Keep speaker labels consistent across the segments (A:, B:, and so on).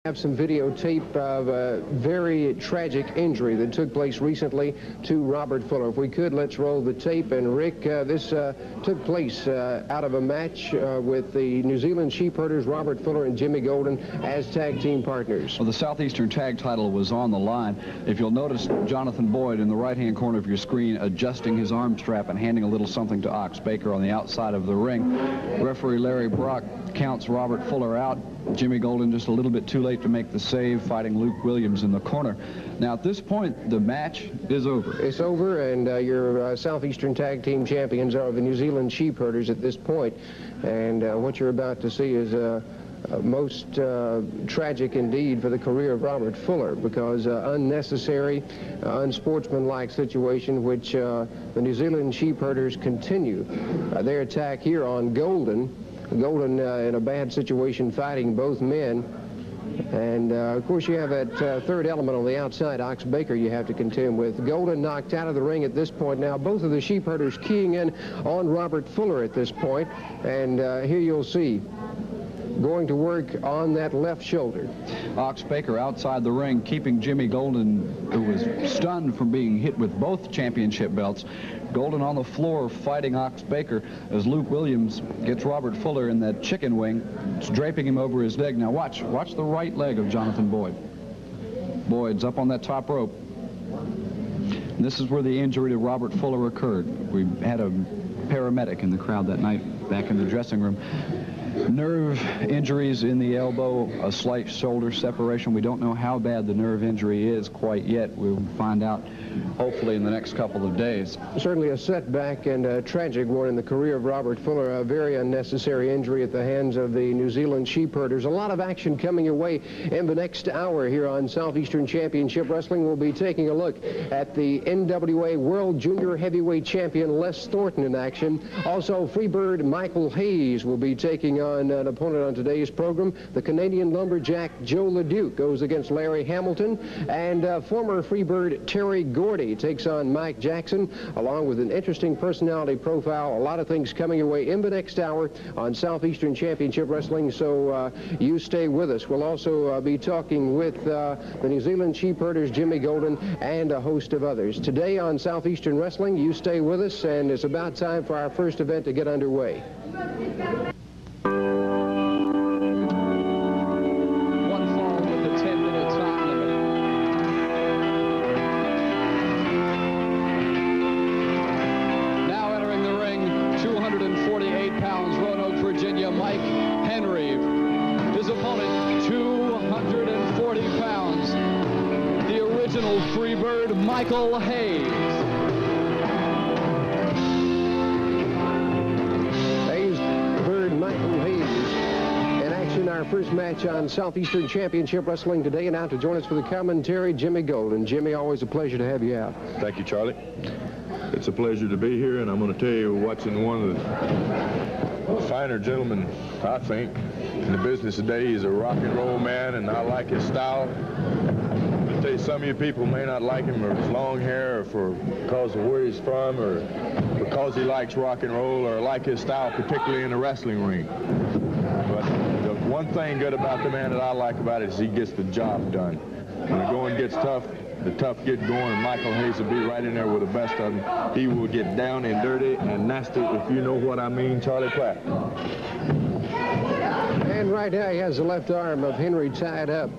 A: Have some videotape of a very tragic injury that took place recently to Robert Fuller. If we could, let's roll the tape. And Rick, this took place out of a match with the New Zealand Sheepherders, Robert Fuller and Jimmy Golden, as tag team partners.
B: Well, the Southeastern tag title was on the line. If you'll notice, Jonathan Boyd in the right-hand corner of your screen adjusting his arm strap and handing a little something to Ox Baker on the outside of the ring. Referee Larry Brock counts Robert Fuller out. Jimmy Golden just a little bit too late to make the save, fighting Luke Williams in the corner. Now, at this point, the match is over.
A: It's over, and your Southeastern Tag Team champions are the New Zealand Sheepherders at this point. And what you're about to see is most tragic indeed for the career of Robert Fuller, because unnecessary, unsportsmanlike situation which the New Zealand Sheepherders continue their attack here on Golden. Golden in a bad situation fighting both men. And, of course, you have that third element on the outside, Ox Baker, you have to contend with. Golden knocked out of the ring at this point. Now, both of the Sheepherders keying in on Robert Fuller at this point. And here you'll see, going to work on that left shoulder.
B: Ox Baker outside the ring, keeping Jimmy Golden, who was stunned from being hit with both championship belts. Golden on the floor fighting Ox Baker as Luke Williams gets Robert Fuller in that chicken wing. It's draping him over his leg. Now watch the right leg of Jonathan Boyd. Boyd's up on that top rope. And this is where the injury to Robert Fuller occurred. We had a paramedic in the crowd that night back in the dressing room. Nerve injuries in the elbow, a slight shoulder separation. We don't know how bad the nerve injury is quite yet. We'll find out hopefully in the next couple of days.
A: Certainly a setback and a tragic one in the career of Robert Fuller. A very unnecessary injury at the hands of the New Zealand Sheepherders. A lot of action coming your way in the next hour here on Southeastern Championship Wrestling. We'll be taking a look at the NWA World Junior Heavyweight Champion Les Thornton in action. Also, Freebird-Michael Hayes will be taking on an opponent on today's program. The Canadian lumberjack Joe LeDuc goes against Larry Hamilton, and former Freebird Terry Gordy takes on Mike Jackson, along with an interesting personality profile. A lot of things coming your way in the next hour on Southeastern Championship Wrestling, so you stay with us. We'll also be talking with the New Zealand Sheepherders, Jimmy Golden, and a host of others. Today on Southeastern Wrestling, you stay with us, and it's about time for our first event to get underway.
C: Freebird-Michael Hayes.
A: Freebird-Michael Hayes in action. Our first match on Southeastern Championship Wrestling today, and out to join us for the commentary, Jimmy Golden. Jimmy, always a pleasure to have you out.
D: Thank you, Charlie. It's a pleasure to be here, and I'm going to tell you, watching one of the finer gentlemen, I think, in the business today. He's a rock and roll man, and I like his style. I tell you, some of you people may not like him for his long hair, or because of where he's from, or because he likes rock and roll, or like his style, particularly in the wrestling ring. But the one thing good about the man that I like about it is he gets the job done. When the going gets tough, the tough get going, and Michael Hayes will be right in there with the best of them. He will get down and dirty and nasty, if you know what I mean, Charlie Platt.
A: And right now he has the left arm of Henry tied up.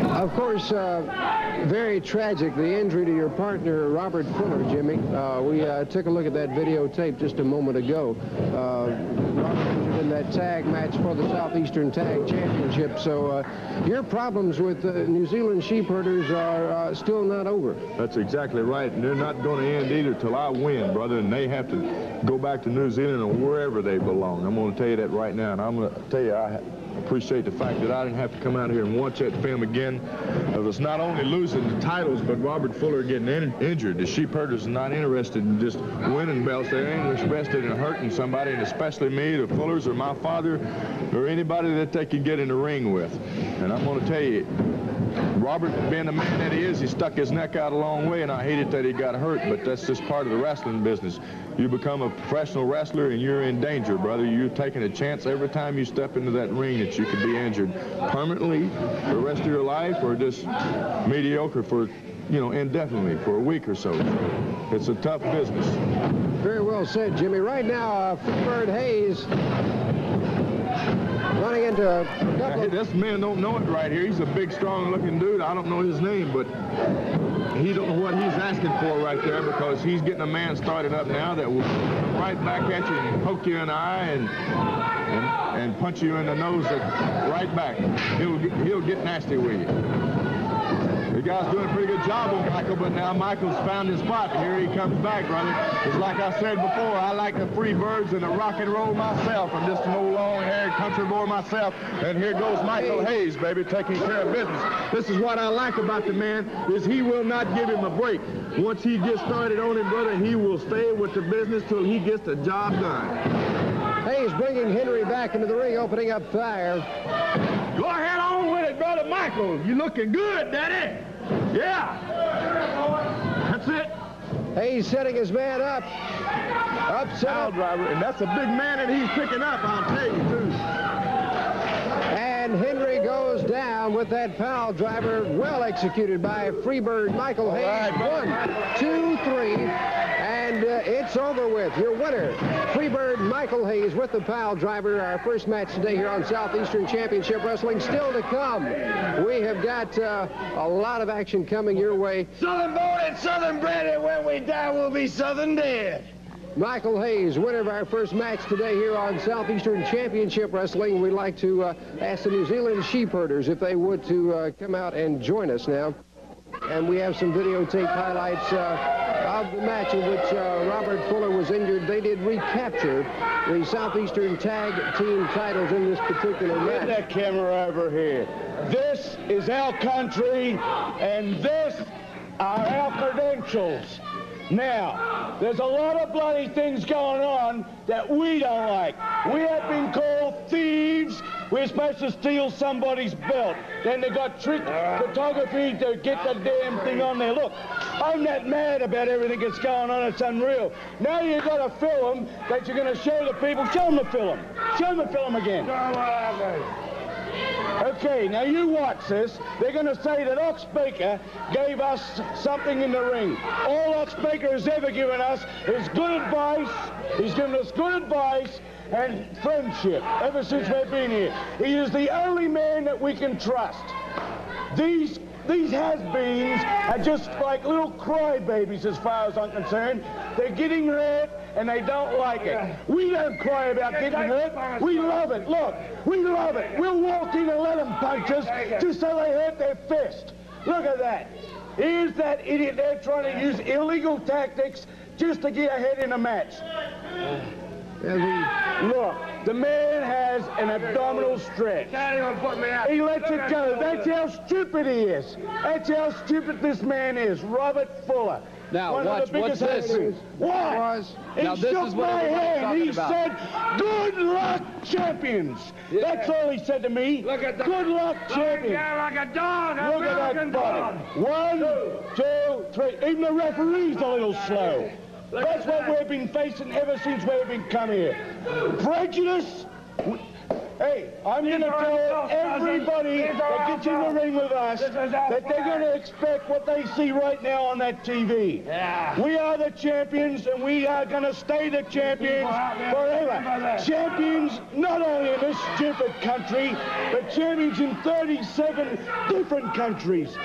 A: Of course, very tragic, the injury to your partner, Robert Fuller, Jimmy. We took a look at that videotape just a moment ago. Robert injured in that tag match for the Southeastern Tag Championship. So your problems with the New Zealand Sheepherders are still not over.
D: That's exactly right, and they're not going to end either till I win, brother, and they have to go back to New Zealand or wherever they belong. I'm going to tell you that right now, and I'm going to tell you I appreciate the fact that I didn't have to come out here and watch that film again. It was not only losing the titles, but Robert Fuller getting injured. The Sheepherders are not interested in just winning belts. They ain't interested in hurting somebody, and especially me, the Fullers, or my father, or anybody that they can get in the ring with. And I'm going to tell you, Robert, being the man that he is, he stuck his neck out a long way, and I hated that he got hurt, but that's just part of the wrestling business. You become a professional wrestler, and you're in danger, brother. You're taking a chance every time you step into that ring that you could be injured permanently for the rest of your life, or just mediocre for, you know, indefinitely for a week or so. It's a tough business.
A: Very well said, Jimmy. Right now, Freebird Hayes running into a couple of...
D: This man don't know it right here. He's a big, strong-looking dude. I don't know his name, but he don't know what he's asking for right there, because he's getting a man started up now that will come right back at you and poke you in the eye and punch you in the nose right back. He'll get nasty with you. The guy's doing a pretty good job on Michael, but now Michael's found his spot. Here he comes back, brother. It's like I said before, I like the Freebirds and the rock and roll myself. I'm just an old long-haired country boy myself. And here goes Michael Hayes, baby, taking care of business. This is what I like about the man, is he will not give him a break. Once he gets started on him, brother, he will stay with the business till he gets the job done.
A: Hayes bringing Henry back into the ring, opening up fire.
D: Go ahead on with it, brother Michael. You looking good, Daddy. Yeah. That's it.
A: Hayes setting his man up.
D: Pile driver, and that's a big man that he's picking up, I'll tell you, too.
A: And Henry goes down with that pile driver, well executed by Freebird-Michael Hayes.
D: Right.
A: 1, 2, 3, and it's over with. Your winner, Freebird-Michael Hayes with the pile driver. Our first match today here on Southeastern Championship Wrestling. Still to come. We have got a lot of action coming your way.
C: Southern born and Southern bred, and when we die, we'll be Southern dead.
A: Michael Hayes, winner of our first match today here on Southeastern Championship Wrestling. We'd like to ask the New Zealand Sheepherders if they would to come out and join us now. And we have some videotape highlights of the match in which Robert Fuller was injured. They did recapture the Southeastern Tag Team titles in this particular match.
C: Get that camera over here. This is our country, and this are our credentials. Now, there's a lot of bloody things going on that we don't like. We have been called thieves. We're supposed to steal somebody's belt. Then they got trick photography to get the damn thing on there. Look, I'm not mad about everything that's going on. It's unreal. Now you got a film that you're going to show the people. Show them the film. Show them the film again. Okay, now you watch this. They're going to say that Ox Baker gave us something in the ring. All Ox Baker has ever given us is good advice. He's given us good advice and friendship ever since we've been here. He is the only man that we can trust. These has-beens are just like little crybabies as far as I'm concerned. They're getting hurt and they don't like it. We don't cry about getting hurt. We love it. Look, we love it. We'll walk in and let them punch us just so they hurt their fist. Look at that. Here's that idiot there trying to use illegal tactics just to get ahead in a match. Look, the man has an abdominal stretch. He lets it go. That's how stupid he is. That's how stupid this man is, Robert Fuller.
B: Now, watch, what's this?
C: What?
B: Now,
C: He
B: this
C: shook
B: is what
C: my
B: everybody's
C: hand.
B: talking
C: He
B: about.
C: said, good luck, champions.
B: Yeah.
C: That's all he said to me.
E: Look at that.
C: Good luck, champions.
E: Like a dog,
C: Look at that body. 1, 2, 3. Even the referee's a little slow. That's what we've been facing ever since we've been come here. Prejudice. Hey, I'm going to tell everybody that gets in the ring with us that they're going to expect what they see right now on that TV.
E: Yeah.
C: We are the champions, and we are going to stay the champions forever. Champions not only in this stupid country, but champions in 37 different countries.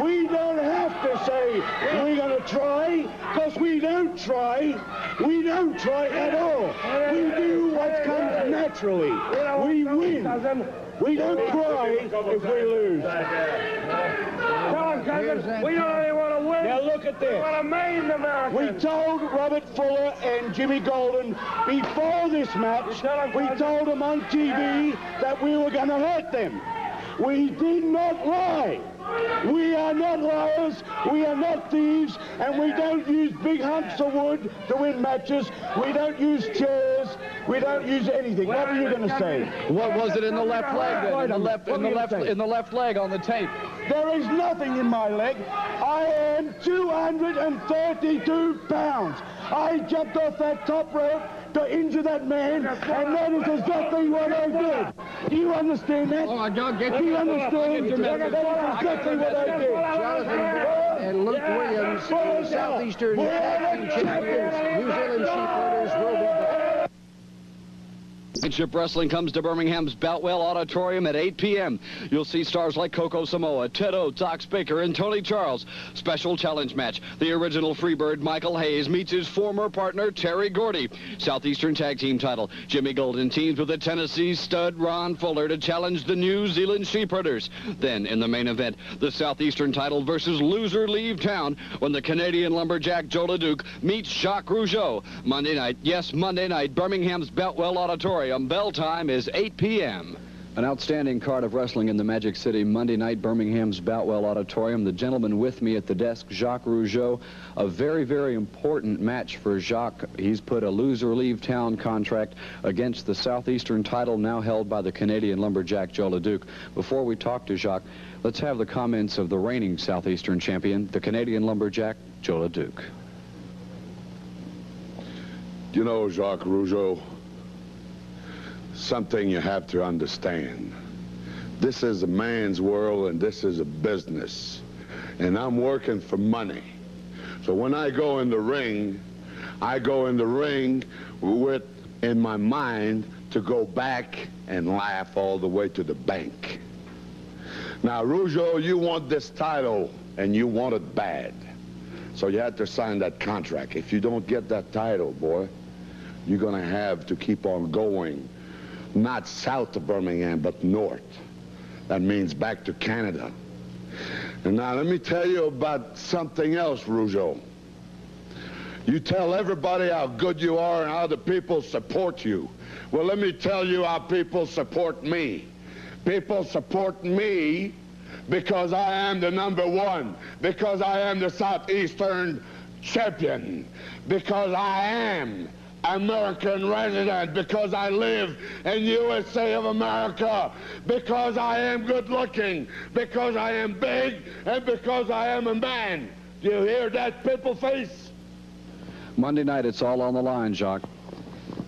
C: We don't have to say we're going to try, because we don't try. We don't try at all. We do what comes naturally. We win. We don't cry if we lose.
E: Tell him, cousin, we don't only want to win.
C: Now look at
E: We
C: this.
E: want to maim the Americans.
C: We told Robert Fuller and Jimmy Golden before this match, we told them on TV that we were going to hurt them. We did not lie. We are not liars, we are not thieves, and we don't use big humps of wood to win matches. We don't use chairs. We don't use anything. What are you going to say?
B: What was it in the left leg then? In the left leg on the tape.
C: There is nothing in my leg. I am 232 pounds. I jumped off that top rope to injure that man, and that is exactly what I did. Do you understand that?
B: Oh, John, get
C: Do you understand? That is exactly what I did.
A: Jonathan Bell and Luke Williams, the Southeastern Tag Team Champions. New Zealand Sheepherders will be back.
B: Championship Wrestling comes to Birmingham's Boutwell Auditorium at 8 p.m. You'll see stars like Coco Samoa, Ted Oates, Ox Baker, and Tony Charles. Special challenge match. The original Freebird-Michael Hayes meets his former partner, Terry Gordy. Southeastern Tag Team title. Jimmy Golden teams with the Tennessee stud Ron Fuller to challenge the New Zealand Sheepherders. Then, in the main event, the Southeastern title versus loser Leave Town when the Canadian lumberjack Joe LeDuc meets Jacques Rougeau. Monday night, yes, Monday night, Birmingham's Boutwell Auditorium. Bell time is 8 p.m. An outstanding card of wrestling in the Magic City Monday night, Birmingham's Boutwell Auditorium. The gentleman with me at the desk, Jacques Rougeau. A very, very important match for Jacques. He's put a loser leave town contract against the Southeastern title now held by the Canadian lumberjack Joe LeDuc. Before we talk to Jacques, let's have the comments of the reigning Southeastern champion, the Canadian lumberjack Joe LeDuc.
F: You know, Jacques Rougeau, something you have to understand. This is a man's world and this is a business. And I'm working for money. So when I go in the ring, I go in the ring with, in my mind, to go back and laugh all the way to the bank. Now, Rougeau, you want this title and you want it bad. So you have to sign that contract. If you don't get that title, boy, you're gonna have to keep on going. Not south of Birmingham, but north. That means back to Canada. And now let me tell you about something else, Rougeau. You tell everybody how good you are and how the people support you. Well, let me tell you how people support me. People support me because I am the #1, because I am the Southeastern champion, because I am American resident, because I live in USA of America, because I am good looking, because I am big, and because I am a man. Do you hear that, people face?
B: Monday night, it's all on the line, Jacques.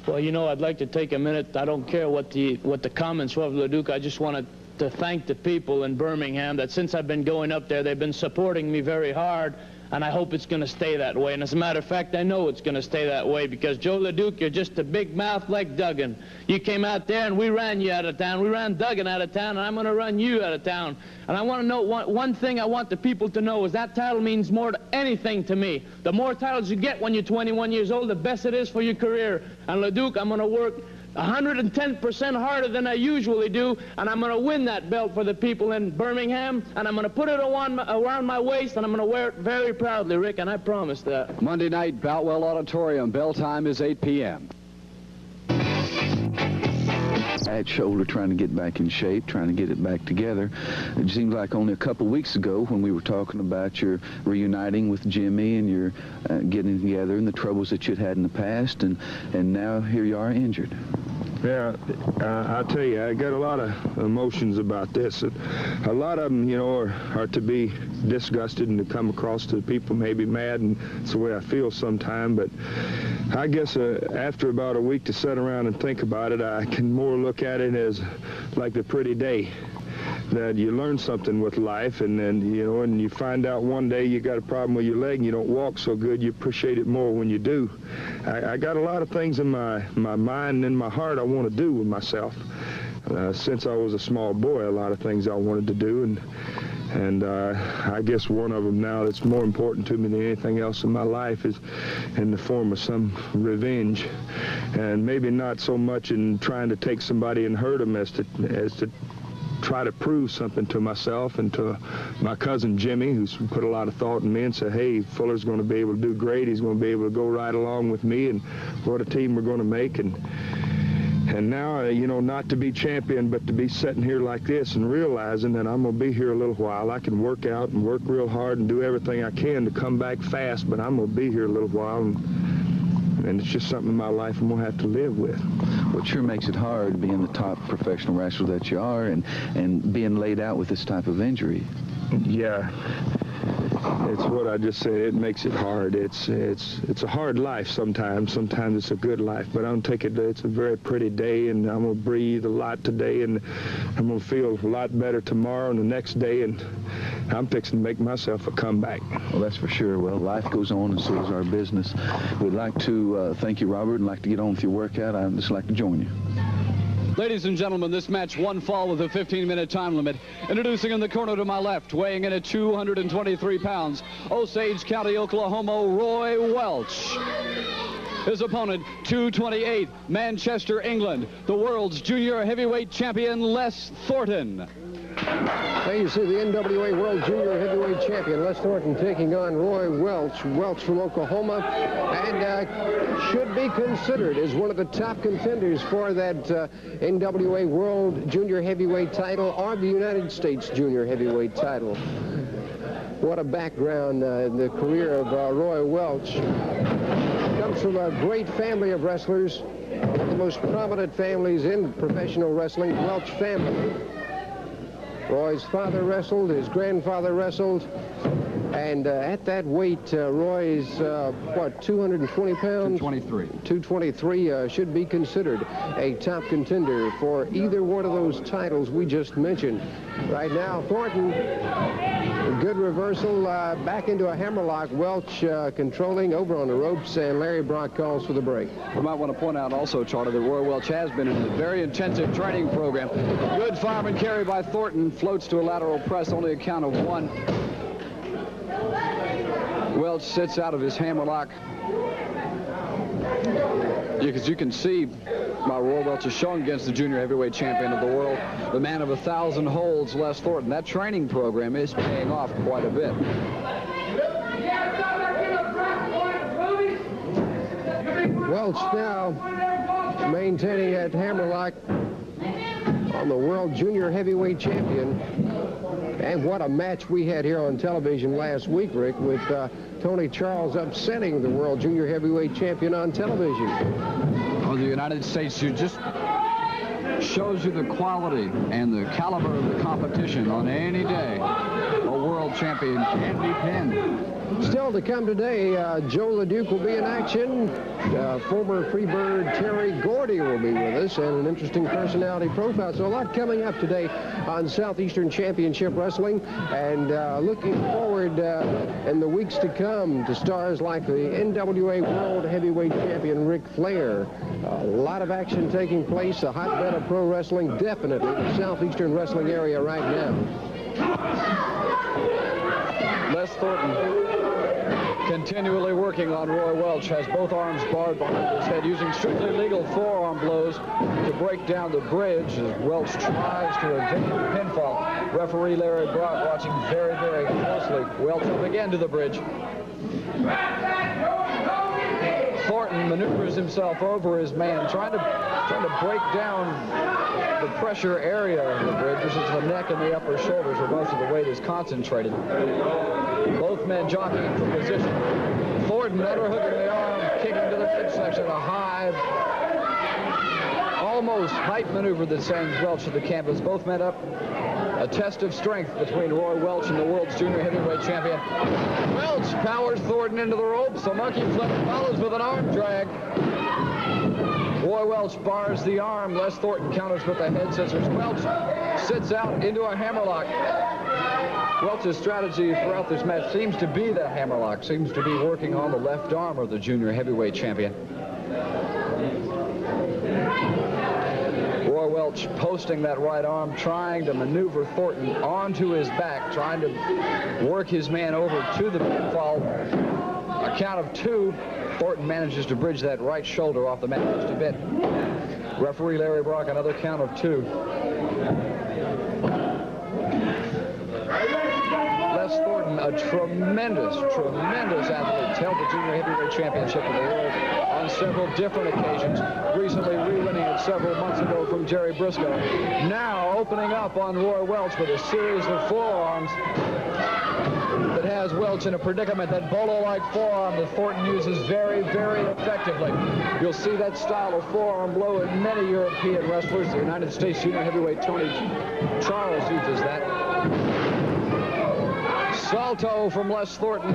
G: Well, you know, I'd like to take a minute. I don't care what the comments were of LeDuc. I just wanted to thank the people in Birmingham that since I've been going up there, they've been supporting me very hard. And I hope it's going to stay that way. And as a matter of fact, I know it's going to stay that way because Joe LeDuc, you're just a big mouth like Duggan. You came out there and we ran you out of town. We ran Duggan out of town, and I'm going to run you out of town. And I want to know one thing I want the people to know is that title means more to anything to me. The more titles you get when you're 21 years old, the best it is for your career. And LeDuc, I'm going to work 110% harder than I usually do, and I'm going to win that belt for the people in Birmingham, and I'm going to put it around my waist, and I'm going to wear it very proudly, Rick, and I promise that.
B: Monday night, Boutwell Auditorium. Bell time is 8 p.m.
H: At shoulder, trying to get back in shape, trying to get it back together. It seems like only a couple weeks ago when we were talking about your reuniting with Jimmy and your getting together and the troubles that you'd had in the past, and now here you are injured.
I: Yeah, I'll tell you, I got a lot of emotions about this. A lot of them, you know, are to be disgusted and to come across to people maybe mad, and it's the way I feel sometime. But I guess after about a week to sit around and think about it, I can more look at it as like the pretty day. That you learn something with life, and then, you know, and you find out one day you got a problem with your leg and you don't walk so good, you appreciate it more when you do. I got a lot of things in my mind and in my heart I want to do with myself. Since I was a small boy, a lot of things I wanted to do, and I guess one of them now that's more important to me than anything else in my life is in the form of some revenge, and maybe not so much in trying to take somebody and hurt them as to try to prove something to myself and to my cousin Jimmy, who's put a lot of thought in me and said, hey, Fuller's going to be able to do great. He's going to be able to go right along with me, and what a team we're going to make. And now, you know, not to be champion, but to be sitting here like this and realizing that I'm going to be here a little while. I can work out and work real hard and do everything I can to come back fast, but I'm going to be here a little while. and it's just something in my life I'm going to have to live with.
H: Well, it sure makes it hard being the top professional wrestler that you are and being laid out with this type of injury.
I: Yeah. It's what I just said. It makes it hard. It's a hard life sometimes. Sometimes it's a good life, but I don't take it. It's a very pretty day, and I'm gonna breathe a lot today, and I'm gonna feel a lot better tomorrow and the next day, and I'm fixing to make myself a comeback.
H: Well, that's for sure. Well, life goes on, and so does our business. We'd like to thank you, Robert, and like to get on with your workout. I'd just like to join you.
B: Ladies and gentlemen, this match one fall with a 15-minute time limit. Introducing in the corner to my left, weighing in at 223 pounds, Osage County, Oklahoma, Roy Welch. His opponent, 228, Manchester, England, the world's junior heavyweight champion, Les Thornton.
A: There you see the NWA World Junior Heavyweight Champion, Les Thornton, taking on Roy Welch. Welch from Oklahoma, and should be considered as one of the top contenders for that NWA World Junior Heavyweight title or the United States Junior Heavyweight title. What a background in the career of Roy Welch. Comes from a great family of wrestlers, one of the most prominent families in professional wrestling, Welch family. Roy's father wrestled, his grandfather wrestled, and at that weight, Roy is, what, 220 pounds?
B: 223.
A: 223 should be considered a top contender for either one of those titles we just mentioned. Right now, Thornton, a good reversal, back into a hammerlock. Welch controlling over on the ropes, and Larry Brock calls for the break.
B: We might want to point out also, Charlie, that Roy Welch has been in a very intensive training program. Good fireman carry by Thornton, floats to a lateral press, only a count of one. Welch sits out of his hammerlock. As you can see, while Roy Welch is showing against the junior heavyweight champion of the world, the man of 1,000 holds, Les Thornton. That training program is paying off quite a bit.
A: Welch now maintaining that hammerlock on the world junior heavyweight champion. And what a match we had here on television last week, Rick, with Tony Charles upsetting the world junior heavyweight champion on television.
B: Well, the United States just shows you the quality and the caliber of the competition on any day. A world champion can be pinned.
A: Still to come today, Joe LeDuc will be in action. Former Freebird Terry Gordy will be with us, and an interesting personality profile. So a lot coming up today on Southeastern Championship Wrestling, and looking forward in the weeks to come to stars like the NWA World Heavyweight Champion Ric Flair. A lot of action taking place, a hotbed of pro wrestling, definitely the Southeastern wrestling area right now.
B: Les Thornton continually working on Roy Welch, has both arms barred behind his head, using strictly legal forearm blows to break down the bridge as Welch tries to evade the pinfall. Referee Larry Brock watching very, very closely. Welch up again to the bridge. Thornton maneuvers himself over his man, trying to break down the pressure area of the bridge, which is the neck and the upper shoulders, where most of the weight is concentrated. Both men jockeying for position. Thornton underhooking the arm, kicking to the midsection, a high, almost height maneuver that sends Welch to the canvas. Both men up. A test of strength between Roy Welch and the world's junior heavyweight champion. Welch powers Thornton into the ropes. A monkey flip follows with an arm drag. Roy Welch bars the arm. Les Thornton counters with the head scissors. Welch sits out into a hammerlock. Welch's strategy throughout this match seems to be the hammerlock, seems to be working on the left arm of the junior heavyweight champion. Roy Welch posting that right arm, trying to maneuver Thornton onto his back, trying to work his man over to the pinfall. A count of two. Thornton manages to bridge that right shoulder off the mat just a bit. Referee Larry Brock, another count of two. Les Thornton, a tremendous athlete, held the junior heavyweight championship of the world on several different occasions, recently re-winning it several months ago from Jerry Briscoe. Now opening up on Roy Welch with a series of forearms that has Welch in a predicament. That bolo-like forearm that Thornton uses very, very effectively. You'll see that style of forearm blow in many European wrestlers. The United States junior heavyweight Tony Charles uses that. Salto from Les Thornton.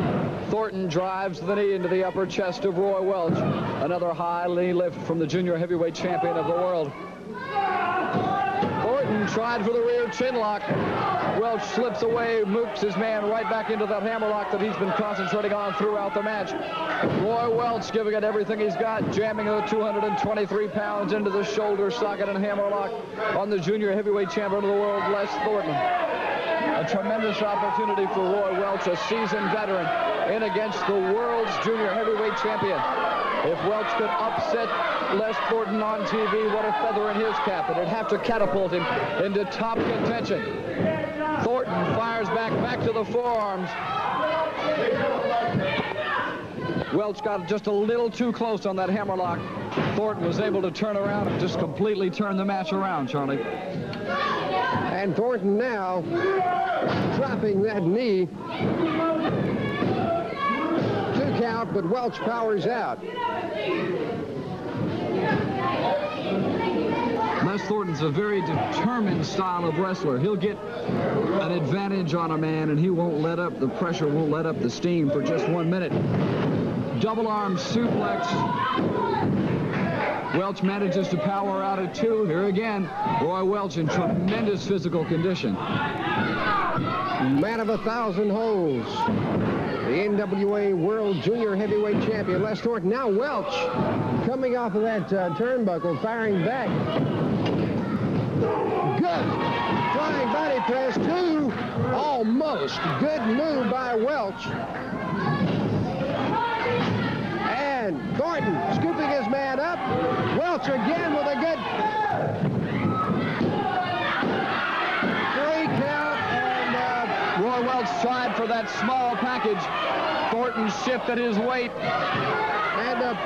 B: Thornton drives the knee into the upper chest of Roy Welch. Another high knee lift from the junior heavyweight champion of the world. Thornton tried for the rear chin lock. Welch slips away, mooks his man right back into that hammerlock that he's been concentrating on throughout the match. Roy Welch giving it everything he's got, jamming the 223 pounds into the shoulder socket and hammerlock on the junior heavyweight champion of the world, Les Thornton. A tremendous opportunity for Roy Welch, a seasoned veteran, in against the world's junior heavyweight champion. If Welch could upset Les Thornton on TV, what a feather in his cap. It'd have to catapult him into top contention. Thornton fires back to the forearms. Welch got just a little too close on that hammerlock. Thornton was able to turn around and just completely turn the match around, Charlie.
A: And Thornton now dropping that knee. 2 count, but Welch powers out.
B: Les Thornton's a very determined style of wrestler. He'll get an advantage on a man, and he won't let up the pressure, won't let up the steam for just 1 minute. Double arm suplex. Welch manages to power out at 2. Here again, Roy Welch in tremendous physical condition.
A: Man of 1,000 holes. The NWA World Junior Heavyweight Champion, Les Thornton. Now Welch coming off of that turnbuckle, firing back. Good. Flying body press, 2. Almost. Good move by Welch. And Thornton scooping his man up. Welch again with a good 3 count. And
B: Roy Welch tried for that small package. Thornton shifted his weight.
A: And
B: a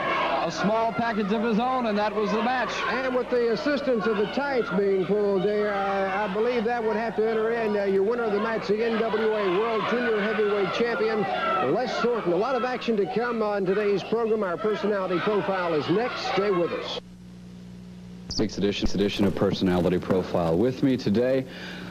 B: small package of his own, and that was the match.
A: And with the assistance of the tights being pulled there, I believe that would have to enter in. Your winner of the match, the NWA World Junior Heavyweight Champion, Les Thornton. A lot of action to come on today's program. Our personality profile is next. Stay with us.
B: This week's edition of Personality Profile. With me today,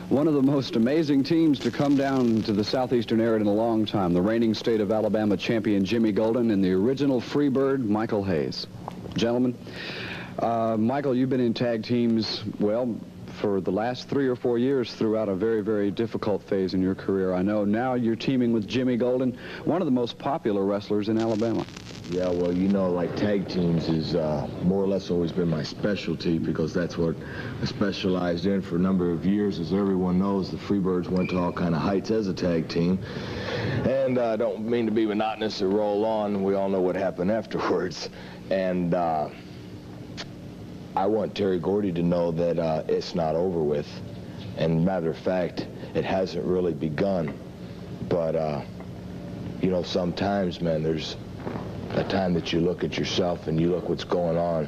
B: one of the most amazing teams to come down to the Southeastern area in a long time, the reigning state of Alabama champion Jimmy Golden and the original Freebird-Michael Hayes. Gentlemen, Michael, you've been in tag teams, well, for the last 3 or 4 years throughout a very, very difficult phase in your career. I know now you're teaming with Jimmy Golden, one of the most popular wrestlers in Alabama.
J: Yeah, well, you know, like tag teams is more or less always been my specialty because that's what I specialized in for a number of years. As everyone knows, the Freebirds went to all kind of heights as a tag team. And I don't mean to be monotonous or roll on. We all know what happened afterwards. And I want Terry Gordy to know that it's not over with. And matter of fact, it hasn't really begun. But, you know, sometimes, man, there's a time that you look at yourself and you look what's going on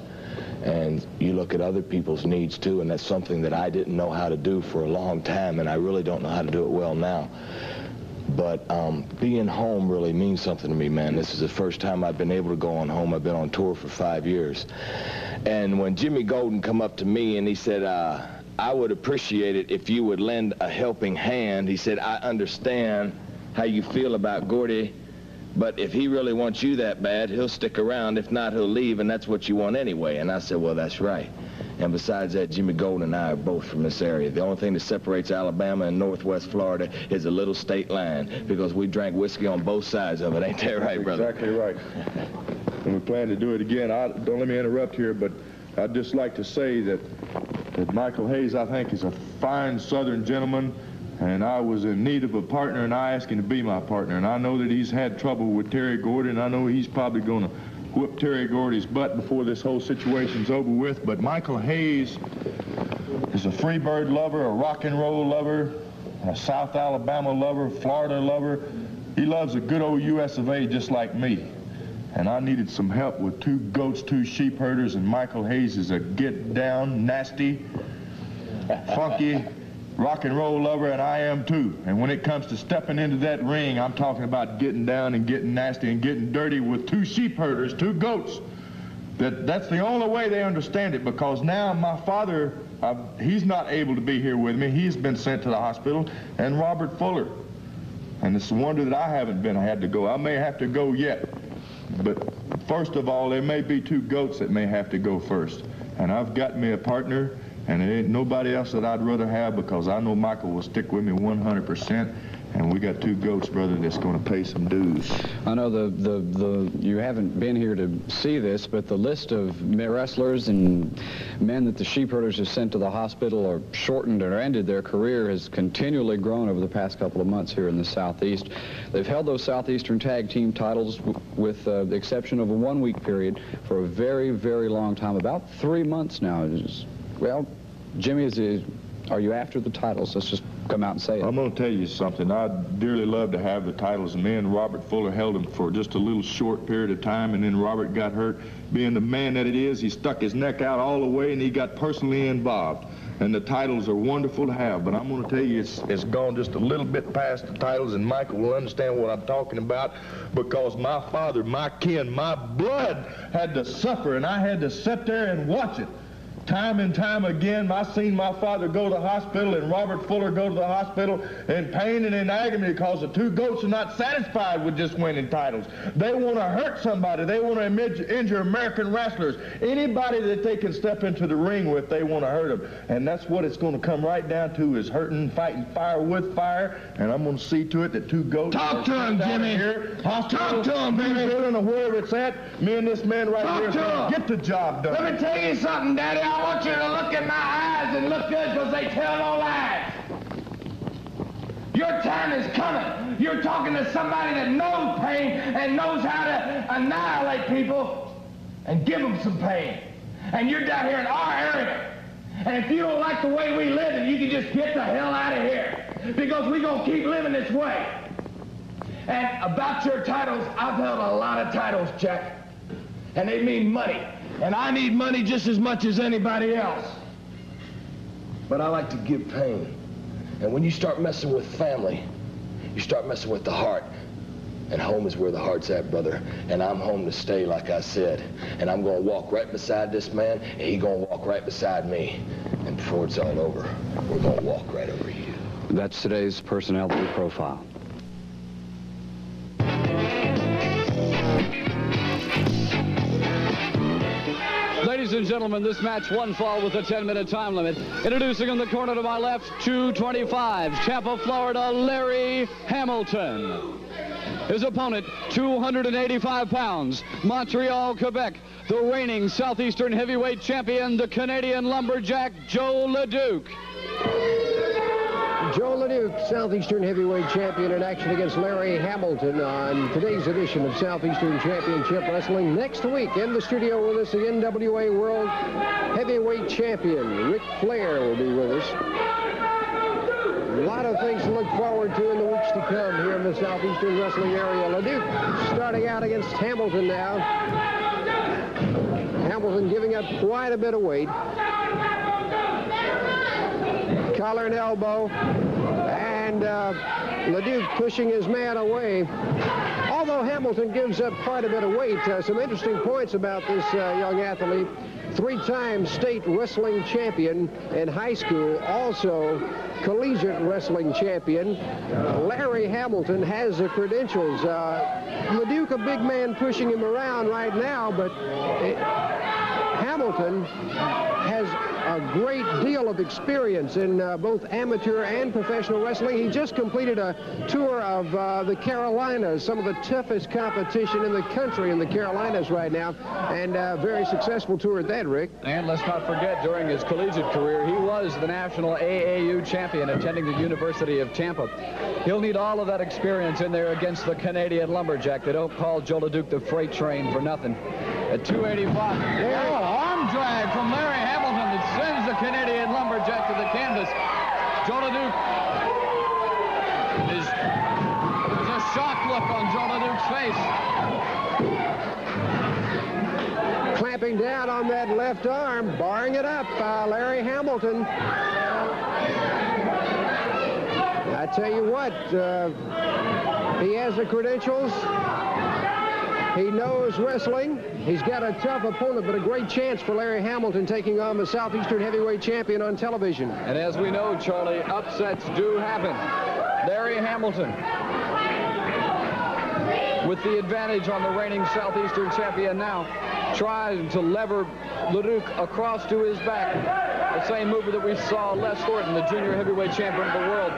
J: and you look at other people's needs too, and that's something that I didn't know how to do for a long time, and I really don't know how to do it well now. But being home really means something to me, man. This is the first time I've been able to go on home. I've been on tour for 5 years. And when Jimmy Golden come up to me and he said, I would appreciate it if you would lend a helping hand. He said, I understand how you feel about Gordy, but if he really wants you that bad, he'll stick around. If not, he'll leave, and that's what you want anyway. And I said, well, that's right. And besides that, Jimmy Golden and I are both from this area. The only thing that separates Alabama and Northwest Florida is a little state line, because we drank whiskey on both sides of it. Ain't that right, brother?
D: Exactly right. And we plan to do it again. Don't let me interrupt here, but I'd just like to say that Michael Hayes, I think, is a fine Southern gentleman, and I was in need of a partner, and I asked him to be my partner. And I know that he's had trouble with Terry Gordy, and I know he's probably going to whip Terry Gordy's butt before this whole situation's over with. But Michael Hayes is a Freebird lover, a rock and roll lover, a South Alabama lover, Florida lover. He loves a good old US of A just like me. And I needed some help with 2 goats, 2 sheep herders, and Michael Hayes is a get-down, nasty, funky rock and roll lover, and I am too. And when it comes to stepping into that ring, I'm talking about getting down and getting nasty and getting dirty with 2 sheep herders, 2 goats. That's the only way they understand it, because now my father, he's not able to be here with me. He's been sent to the hospital, and Robert Fuller. And it's a wonder that I haven't had to go. I may have to go yet. But first of all, there may be 2 goats that may have to go first. And I've got me a partner, and there ain't nobody else that I'd rather have, because I know Michael will stick with me 100%. And we got 2 goats, brother, that's going to pay some dues.
B: I know you haven't been here to see this, but the list of wrestlers and men that the sheepherders have sent to the hospital or shortened or ended their career has continually grown over the past couple of months here in the Southeast. They've held those Southeastern tag team titles with the exception of a 1-week period for a very, very long time, about 3 months now. Well, Jimmy, are you after the titles? Let's just come out and say it.
D: I'm going to tell you something. I'd dearly love to have the titles. And me and Robert Fuller held them for just a little short period of time, and then Robert got hurt. Being the man that it is, he stuck his neck out all the way, and he got personally involved. And the titles are wonderful to have, but I'm going to tell you it's gone just a little bit past the titles, and Michael will understand what I'm talking about, because my father, my kin, my blood had to suffer, and I had to sit there and watch it. Time and time again, I seen my father go to the hospital and Robert Fuller go to the hospital in pain and in agony, because the 2 goats are not satisfied with just winning titles. They want to hurt somebody. They want to injure American wrestlers. Anybody that they can step into the ring with, they want to hurt them. And that's what it's going to come right down to, is hurting, fighting fire with fire. And I'm going to see to it that 2 goats...
C: Talk to him, Jimmy.
D: Talk to him, baby. Or wherever it's at, me and this man right here can get the job done.
C: Let me tell you something, Daddy. I want you to look in my eyes and look good, because they tell no lies. Your time is coming. You're talking to somebody that knows pain and knows how to annihilate people and give them some pain. And you're down here in our area. And if you don't like the way we live, then you can just get the hell out of here, because we're going to keep living this way. And about your titles, I've held a lot of titles, Jack. And they mean money. And I need money just as much as anybody else. But I like to give pain. And when you start messing with family, you start messing with the heart. And home is where the heart's at, brother. And I'm home to stay, like I said. And I'm going to walk right beside this man, and he's going to walk right beside me. And before it's all over, we're going to walk right over you.
B: That's today's personality profile. Ladies and gentlemen, this match one fall with a 10-minute time limit. Introducing in the corner to my left, 225, Tampa, Florida, Larry Hamilton. His opponent, 285 pounds, Montreal, Quebec, the reigning Southeastern heavyweight champion, the Canadian lumberjack, Joe LeDuc.
A: Joe LeDuc, Southeastern heavyweight champion, in action against Larry Hamilton on today's edition of Southeastern Championship Wrestling. Next week, in the studio with us, the NWA World Heavyweight Champion, Ric Flair, will be with us. A lot of things to look forward to in the weeks to come here in the Southeastern wrestling area. LeDuc starting out against Hamilton now. Hamilton giving up quite a bit of weight. Collar and elbow, and LeDuc pushing his man away. Although Hamilton gives up quite a bit of weight, some interesting points about this young athlete. 3-time state wrestling champion in high school, also collegiate wrestling champion. Larry Hamilton has the credentials. LeDuc, a big man pushing him around right now, but Hamilton has a great deal of experience in both amateur and professional wrestling. He just completed a tour of the Carolinas, some of the toughest competition in the country in the Carolinas right now, and a very successful tour at that, Rick.
B: And let's not forget, during his collegiate career, he was the national AAU champion attending the University of Tampa. He'll need all of that experience in there against the Canadian lumberjack. They don't call Joe LeDuc the freight train for nothing. At 285, arm drag from Larry Hamilton that sends the Canadian lumberjack to the canvas. Joe LeDuc, there's a shocked look on Joe LeDuc's face.
A: Clamping down on that left arm, barring it up, Larry Hamilton. tell you what, he has the credentials. He knows wrestling. He's got a tough opponent, but a great chance for Larry Hamilton taking on the Southeastern heavyweight champion on television.
B: And as we know, Charlie, upsets do happen. Larry Hamilton, with the advantage on the reigning Southeastern champion now, trying to lever LeDuc across to his back. The same move that we saw Les Thornton, the junior heavyweight champion of the world,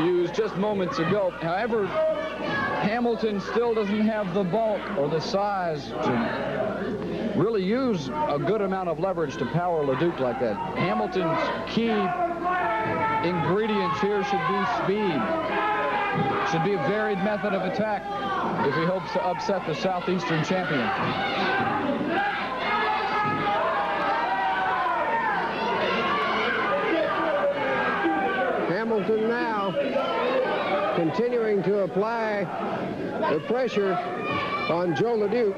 B: use just moments ago. However, Hamilton still doesn't have the bulk or the size to really use a good amount of leverage to power LeDuc like that. Hamilton's key ingredients here should be speed. Should be a varied method of attack if he hopes to upset the Southeastern champion.
A: Hamilton now continuing to apply the pressure on Joe LeDuc.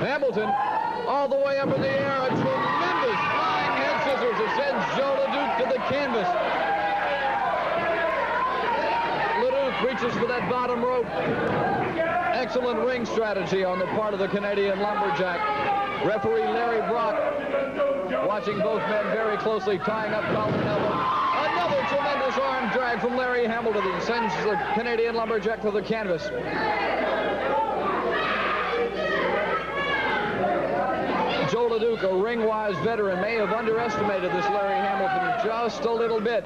B: Hamilton all the way up in the air, a tremendous flying head scissors that sends Joe LeDuc to the canvas. LeDuc reaches for that bottom rope. Excellent ring strategy on the part of the Canadian lumberjack. Referee Larry Brock watching both men very closely, tying up collar and elbow. Another tremendous arm drag from Larry Hamilton that sends the Canadian lumberjack to the canvas. Joe LeDuc, a ring-wise veteran, may have underestimated this Larry Hamilton just a little bit.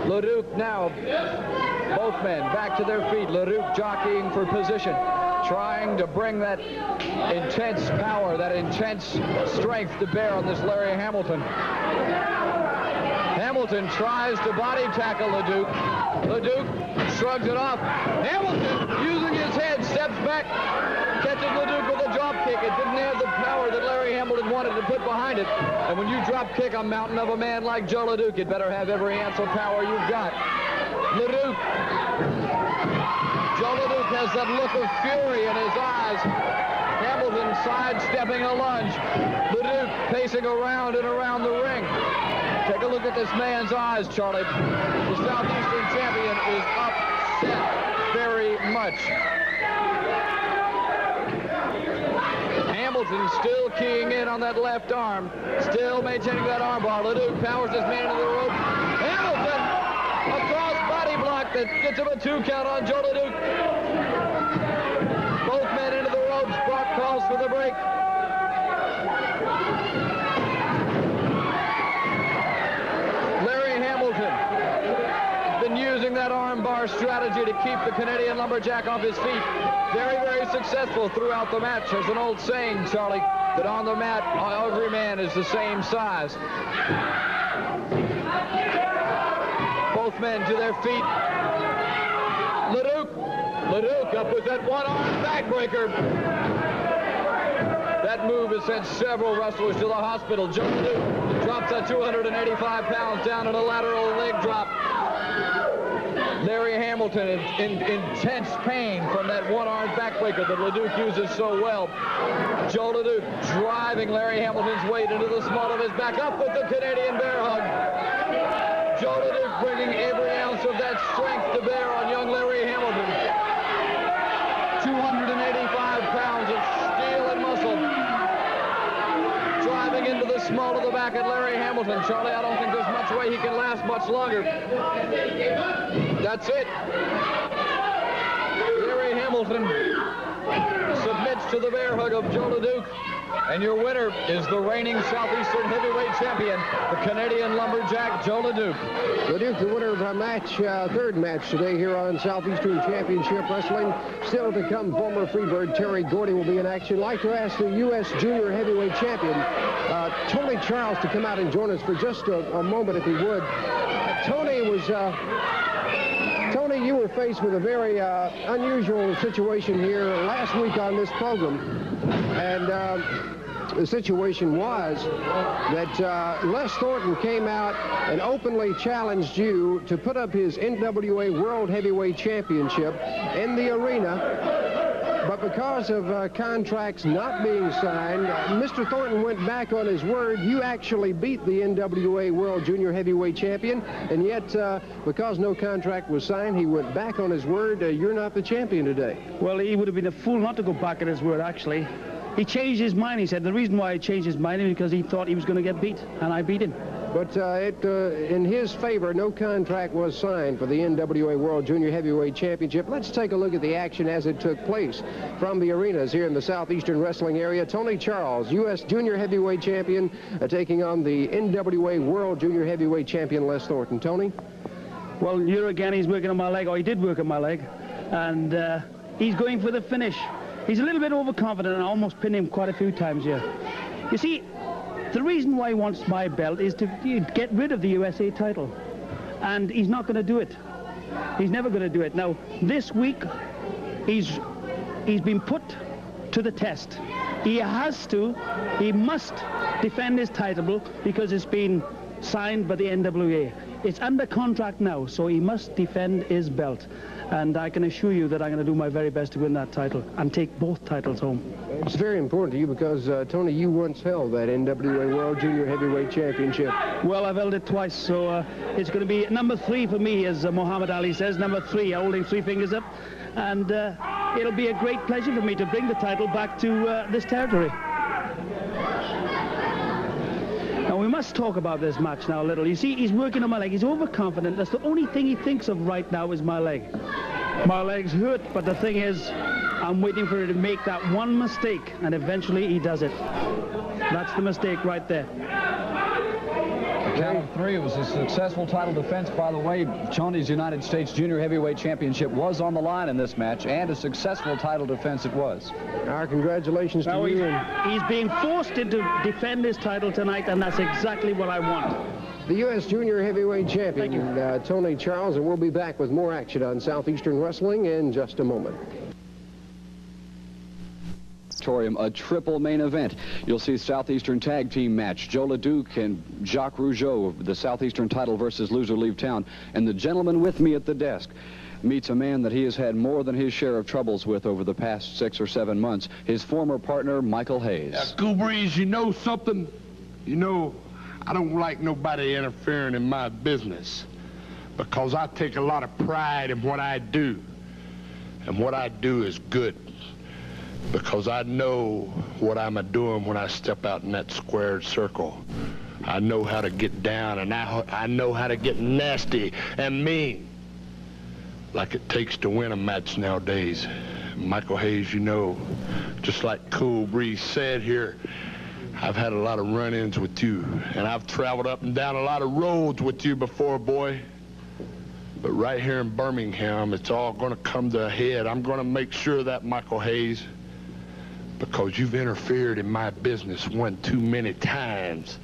B: LeDuc now, both men back to their feet. LeDuc jockeying for position, trying to bring that intense power, that intense strength to bear on this Larry Hamilton. Hamilton tries to body tackle LeDuc. LeDuc shrugs it off. Hamilton, using his head, steps back, catches LeDuc with a drop kick. It didn't have the power that Larry Hamilton wanted to put behind it. And when you drop kick a mountain of a man like Joe LeDuc, you'd better have every ounce of power you've got. LeDuc. Joe LeDuc has that look of fury in his eyes. Hamilton sidestepping a lunge. LeDuc pacing around and around the ring. Take a look at this man's eyes, Charlie. The Southeastern champion is upset very much. Hamilton still keying in on that left arm, still maintaining that arm bar. LeDuc powers this man to the rope. Hamilton, a cross body block that gets him a 2 count on Joe LeDuc. Both men into the ropes. Brock calls for the break. Larry Hamilton has been using that arm bar strategy to keep the Canadian lumberjack off his feet. Very, very successful throughout the match. There's an old saying, Charlie, that on the mat, every man is the same size. Both men to their feet. LeDuc up with that one-arm backbreaker. That move has sent several wrestlers to the hospital. Joe LeDuc drops that 285 pounds down in a lateral leg drop. Larry Hamilton in intense pain from that one-arm backbreaker that LeDuc uses so well. Joe LeDuc driving Larry Hamilton's weight into the small of his back, up with the Canadian bear hug. Joe LeDuc bringing every ounce of that strength to bear on young Larry Hamilton. 285 pounds of steel and muscle. Driving into the small of the back at Larry Hamilton. Charlie, I don't think there's much way he can last much longer. That's it. Larry Hamilton submits to the bear hug of Joe LeDuc. And your winner is the reigning Southeastern heavyweight champion, the Canadian lumberjack, Joe LeDuc.
A: LeDuc, the winner of our match, third match today here on Southeastern Championship Wrestling. Still to come, former Freebird Terry Gordy will be in action. I'd like to ask the U.S. Junior Heavyweight Champion, Tony Charles, to come out and join us for just a moment, if he would. Tony, you were faced with a very unusual situation here last week on this program. And the situation was that Les Thornton came out and openly challenged you to put up his NWA World Heavyweight Championship in the arena But because of contracts not being signed, Mr. Thornton went back on his word. You actually beat the NWA World Junior Heavyweight Champion, and yet because no contract was signed, he went back on his word. You're not the champion today.
E: Well, he would have been a fool not to go back on his word, actually. He changed his mind. He said the reason why he changed his mind is because he thought he was going to get beat, and I beat him.
A: But in his favor, no contract was signed for the NWA World Junior Heavyweight Championship. Let's take a look at the action as it took place from the arenas here in the Southeastern Wrestling area. Tony Charles, U.S. Junior Heavyweight Champion, taking on the NWA World Junior Heavyweight Champion, Les Thornton. Tony?
E: Well, here again, he's working on my leg, or he did work on my leg, and he's going for the finish. He's a little bit overconfident, and I almost pinned him quite a few times here. You see, the reason why he wants my belt is to get rid of the USA title. And he's not going to do it. He's never going to do it. Now, this week, he's been put to the test. He must defend his title because it's been signed by the NWA. It's under contract now, so he must defend his belt. And I can assure you that I'm going to do my very best to win that title and take both titles home.
A: It's very important to you because, Tony, you once held that NWA World Junior Heavyweight Championship.
E: Well, I've held it twice, so it's going to be number 3 for me, as Muhammad Ali says, number 3, holding 3 fingers up. And it'll be a great pleasure for me to bring the title back to this territory. Now, we must talk about this match now a little. You see, he's working on my leg. He's overconfident. That's the only thing he thinks of right now is my leg. My leg's hurt, but the thing is, I'm waiting for him to make that one mistake, and eventually he does it. That's the mistake right there.
B: Count of 3. It was a successful title defense. By the way, Tony's United States Junior Heavyweight Championship was on the line in this match, and a successful title defense it was.
A: Our congratulations to you.
E: He's being forced to defend his title tonight, and that's exactly what I want.
A: The U.S. Junior Heavyweight Champion, Tony Charles, and we'll be back with more action on Southeastern Wrestling in just a moment.
B: A triple main event. You'll see Southeastern tag team match. Joe LeDuc and Jacques Rougeau, the Southeastern title versus loser leave town. And the gentleman with me at the desk meets a man that he has had more than his share of troubles with over the past 6 or 7 months. His former partner, Michael Hayes.
C: Cool Breeze, you know something? You know, I don't like nobody interfering in my business because I take a lot of pride in what I do. And what I do is good. Because I know what I'm a-doing when I step out in that squared circle. I know how to get down, and I know how to get nasty and mean, like it takes to win a match nowadays. Michael Hayes, you know, just like Cool Breeze said here, I've had a lot of run-ins with you, and I've traveled up and down a lot of roads with you before, boy. But right here in Birmingham, it's all going to come to a head. I'm going to make sure of that, Michael Hayes. Because you've interfered in my business one too many times.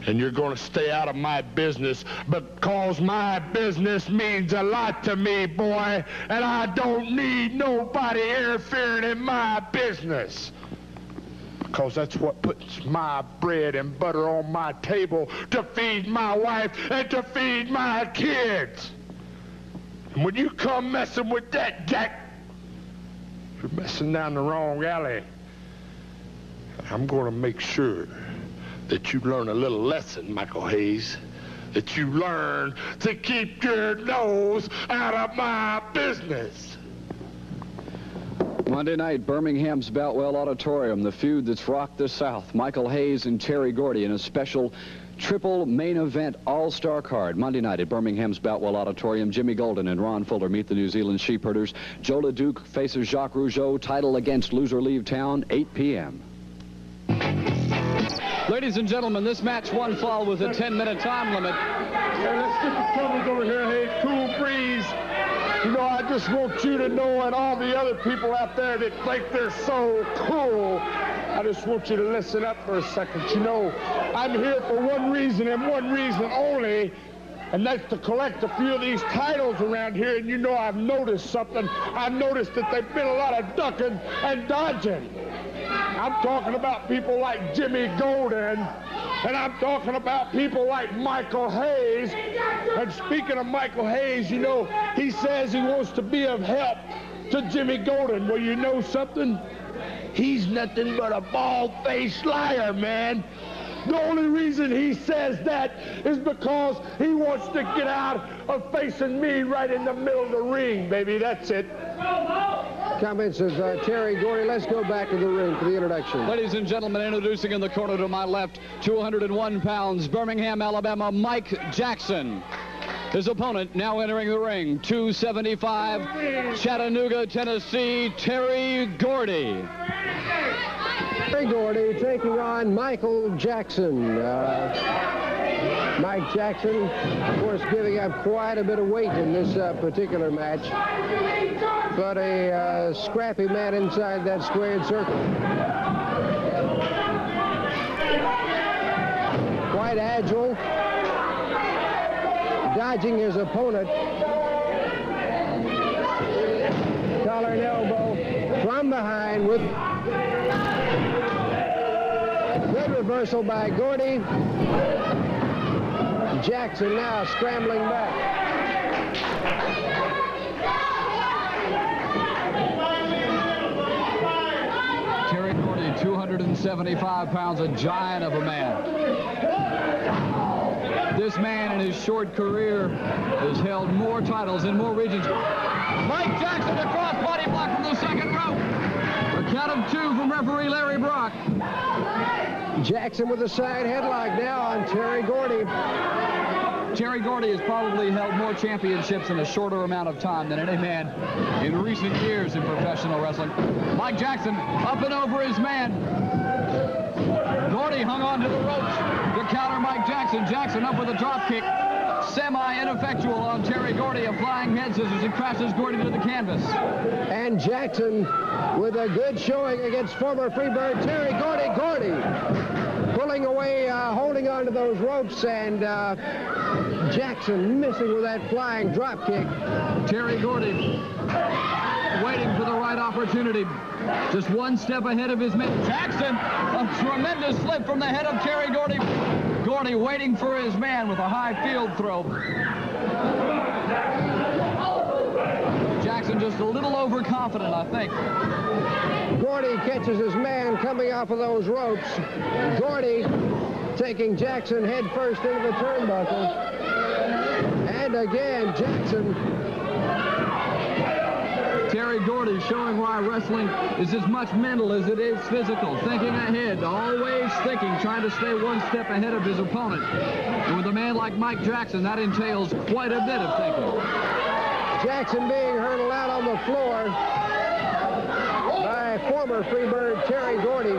C: And you're going to stay out of my business because my business means a lot to me, boy. And I don't need nobody interfering in my business. Because that's what puts my bread and butter on my table to feed my wife and to feed my kids. And when you come messing with that, Jack, you're messing down the wrong alley. I'm going to make sure that you learn a little lesson, Michael Hayes, that you learn to keep your nose out of my business.
B: Monday night, Birmingham's Boutwell Auditorium, the feud that's rocked the South. Michael Hayes and Terry Gordy in a special triple main event all-star card. Monday night at Birmingham's Boutwell Auditorium, Jimmy Golden and Ron Fuller meet the New Zealand Sheepherders. Joe LeDuc faces Jacques Rougeau, title against loser leave town, 8 p.m. Ladies and gentlemen, this match one fall with a 10-minute time limit.
C: Hey, let's get the troubles over here. Hey, Cool Breeze. You know, I just want you to know, and all the other people out there that think they're so cool, I just want you to listen up for a second. You know, I'm here for one reason and one reason only, and that's to collect a few of these titles around here. And you know, I've noticed something. I've noticed that there's been a lot of ducking and dodging. I'm talking about people like Jimmy Golden, and I'm talking about people like Michael Hayes. And speaking of Michael Hayes, you know, he says he wants to be of help to Jimmy Golden. Well, you know something? He's nothing but a bald-faced liar, man. The only reason he says that is because he wants to get out of facing me right in the middle of the ring, baby. That's it.
A: Comments of Terry Gordy. Let's go back to the ring for the introduction.
B: Ladies and gentlemen, introducing in the corner to my left, 201 pounds, Birmingham, Alabama, Mike Jackson. His opponent now entering the ring, 275, Chattanooga, Tennessee, Terry Gordy.
A: Terry Gordy taking on Michael Jackson. Mike Jackson, of course, giving up quite a bit of weight in this particular match, but a scrappy man inside that squared circle. Quite agile, dodging his opponent. Collar and elbow from behind with good reversal by Gordy. Jackson now scrambling back.
B: Terry Gordy, 275 pounds, a giant of a man. This man in his short career has held more titles in more regions. Mike Jackson across, body block from the second rope. A count of 2 from referee Larry Brock.
A: Jackson with a side headlock now on Terry Gordy.
B: Terry Gordy has probably held more championships in a shorter amount of time than any man in recent years in professional wrestling. Mike Jackson up and over his man. Gordy hung on to the ropes to counter Mike Jackson. Jackson up with a drop kick. Semi-ineffectual on Terry Gordy. A flying head scissors. He crashes Gordy to the canvas.
A: And Jackson with a good showing against former Freebird Terry Gordy. Gordy pulling away, holding on to those ropes, and Jackson missing with that flying drop kick.
B: Terry Gordy waiting for the right opportunity. Just one step ahead of his man. Jackson, a tremendous slip from the head of Terry Gordy. Gordy waiting for his man with a high field throw. Jackson just a little overconfident, I think.
A: Gordy catches his man coming off of those ropes. Gordy taking Jackson head first into the turnbuckle. And again, Jackson.
B: Terry Gordy showing why wrestling is as much mental as it is physical. Thinking ahead, always thinking, trying to stay one step ahead of his opponent. And with a man like Mike Jackson, that entails quite a bit of thinking.
A: Jackson being hurled out on the floor by former Freebird Terry Gordy.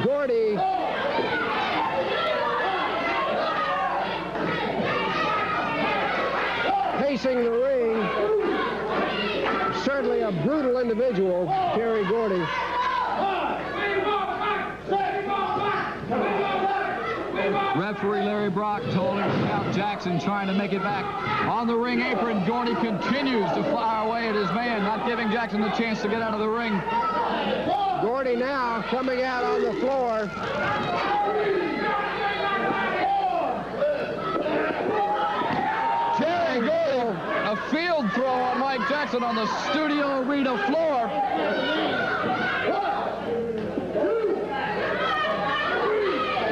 A: Gordy pacing the ring. Certainly a brutal individual, Terry Gordy.
B: Referee Larry Brock told him to count Jackson, trying to make it back on the ring apron. Gordy continues to fire away at his man, not giving Jackson the chance to get out of the ring.
A: Gordy now coming out on the floor.
B: Terry Gordy, a field throw on Mike Jackson on the studio arena floor.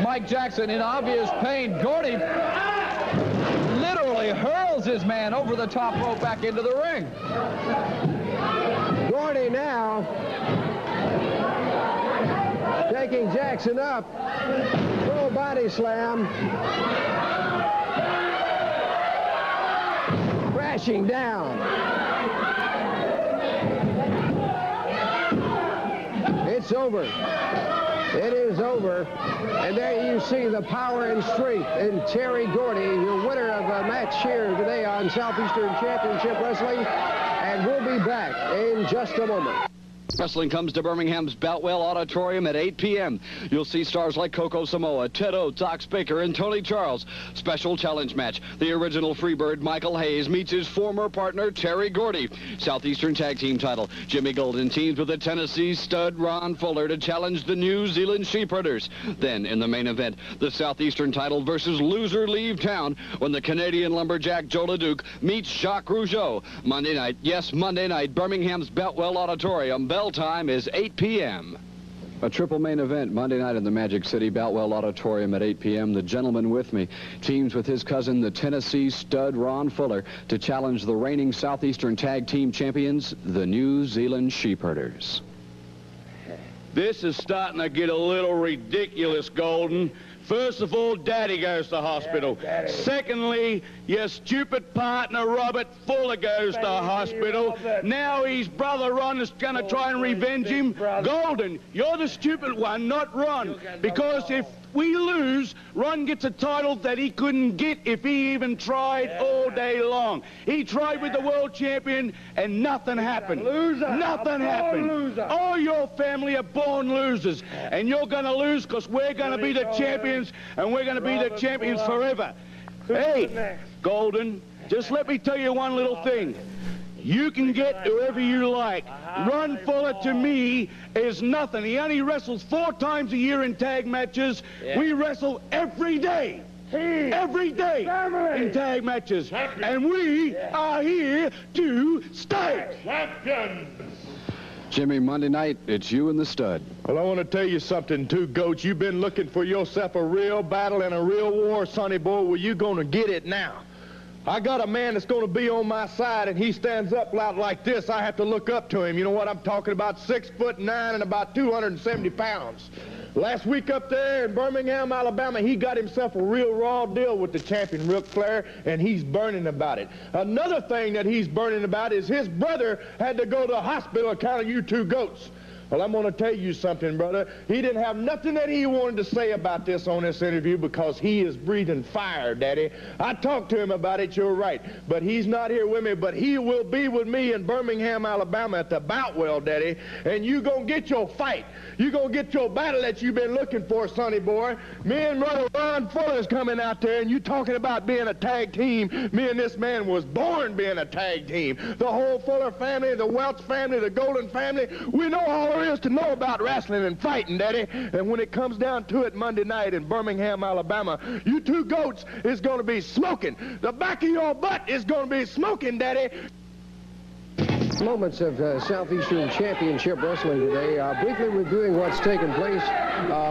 B: Mike Jackson in obvious pain. Gordy literally hurls his man over the top rope back into the ring.
A: Gordy now taking Jackson up. Full body slam. Crashing down. It's over. It is over. And there you see the power and strength in Terry Gordy, your winner of a match here today on Southeastern Championship Wrestling. And we'll be back in just a moment.
B: Wrestling comes to Birmingham's Boutwell Auditorium at 8 p.m. You'll see stars like Coco Samoa, Ted Oates, Ox Baker, and Tony Charles. Special challenge match. The original Freebird-Michael Hayes meets his former partner, Terry Gordy. Southeastern Tag Team title. Jimmy Golden teams with the Tennessee stud Ron Fuller to challenge the New Zealand Sheepherders. Then, in the main event, the Southeastern title versus loser leave town when the Canadian lumberjack Joe LeDuc meets Jacques Rougeau. Monday night, yes, Monday night, Birmingham's Boutwell Auditorium. Bell time is 8 p.m. A triple main event Monday night in the Magic City Boutwell Auditorium at 8 p.m. The gentleman with me teams with his cousin, the Tennessee stud Ron Fuller, to challenge the reigning Southeastern Tag Team champions, the New Zealand Sheepherders.
C: This is starting to get a little ridiculous, Golden. First of all, Daddy goes to hospital. Secondly, your stupid partner, Robert Fuller, goes to hospital. Now his brother, Ron, is going to try and revenge him. Golden, you're the stupid one, not Ron. Because if we lose, Ron gets a title that he couldn't get if he even tried all day long. He tried with the world champion, and nothing happened. Nothing happened. All your family are born losers, and you're going to lose because we're going to be the champions, and we're going to be the champions forever. Hey, Golden, just let me tell you one little thing. You can get whoever you like. Ron Fuller, to me, is nothing. He only wrestles 4 times a year in tag matches. We wrestle every day. Every day in tag matches. And we are here to stay.
B: Jimmy, Monday night, it's you and the stud.
D: Well, I want to tell you something, too, Goats. You've been looking for yourself a real battle and a real war, sonny boy. Well, you're going to get it now. I got a man that's going to be on my side, and he stands up loud like this. I have to look up to him. You know what I'm talking about? 6'9" and about 270 pounds. Last week up there in Birmingham, Alabama, he got himself a real raw deal with the champion, Ric Flair, and he's burning about it. Another thing that he's burning about is his brother had to go to the hospital account of you 2 goats. Well, I'm going to tell you something, brother. He didn't have nothing that he wanted to say about this on this interview because he is breathing fire, Daddy. I talked to him about it, you're right. But he's not here with me, but he will be with me in Birmingham, Alabama at the Boutwell, Daddy. And you going to get your fight. You going to get your battle that you've been looking for, sonny boy. Me and brother Ron Fuller's coming out there, and you talking about being a tag team. Me and this man was born being a tag team. The whole Fuller family, the Welch family, the Golden family, we know all there is to know about wrestling and fighting, Daddy. And when it comes down to it Monday night in Birmingham, Alabama, you 2 goats is going to be smoking. The back of your butt is going to be smoking, Daddy.
A: Moments of Southeastern Championship Wrestling today. Briefly reviewing what's taken place.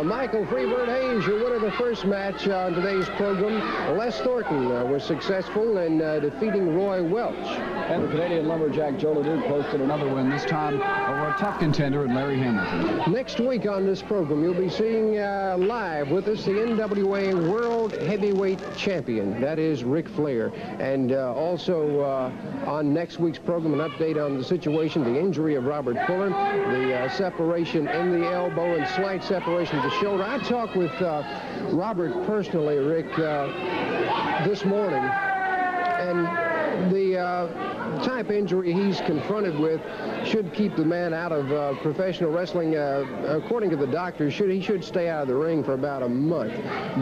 A: Michael Freebird Hayes, your winner of the first match on today's program. Les Thornton was successful in defeating Roy Welch.
B: And the Canadian lumberjack Joe LeDuc posted another win, this time over a tough contender in Larry Hamilton.
A: Next week on this program, you'll be seeing live with us the NWA World Heavyweight Champion. That is Ric Flair. And also on next week's program, an update on the situation, the injury of Robert Fuller, the separation in the elbow and slight separation of the shoulder. I talked with Robert personally, Rick, this morning, and the type injury he's confronted with should keep the man out of professional wrestling. According to the doctor, he should stay out of the ring for about a month.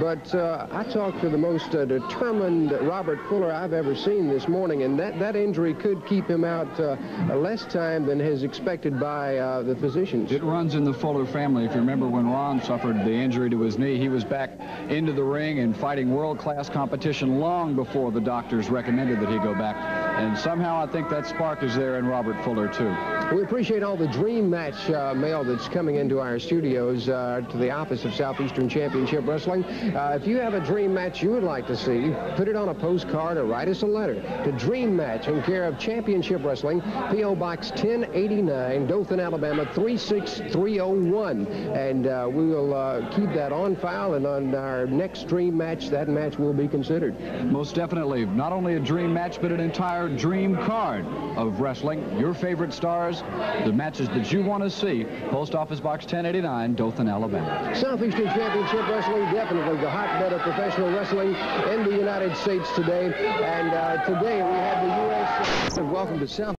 A: But I talked to the most determined Robert Fuller I've ever seen this morning, and that injury could keep him out less time than is expected by the physicians.
B: It runs in the Fuller family. If you remember when Ron suffered the injury to his knee, he was back into the ring and fighting world-class competition long before the doctors recommended that he go back. And somehow I think that spark is there in Robert Fuller, too.
A: We appreciate all the dream match mail that's coming into our studios to the office of Southeastern Championship Wrestling. If you have a dream match you would like to see, put it on a postcard or write us a letter to Dream Match in care of Championship Wrestling, P.O. Box 1089, Dothan, Alabama 36301. And we will keep that on file, and on our next dream match, that match will be considered.
B: Most definitely. Not only a dream match, but an entire dream card of wrestling. Your favorite stars, the matches that you want to see. Post Office Box 1089, Dothan, Alabama.
A: Southeastern Championship Wrestling, definitely the hotbed of professional wrestling in the United States today. And today we have the U.S. Welcome to South.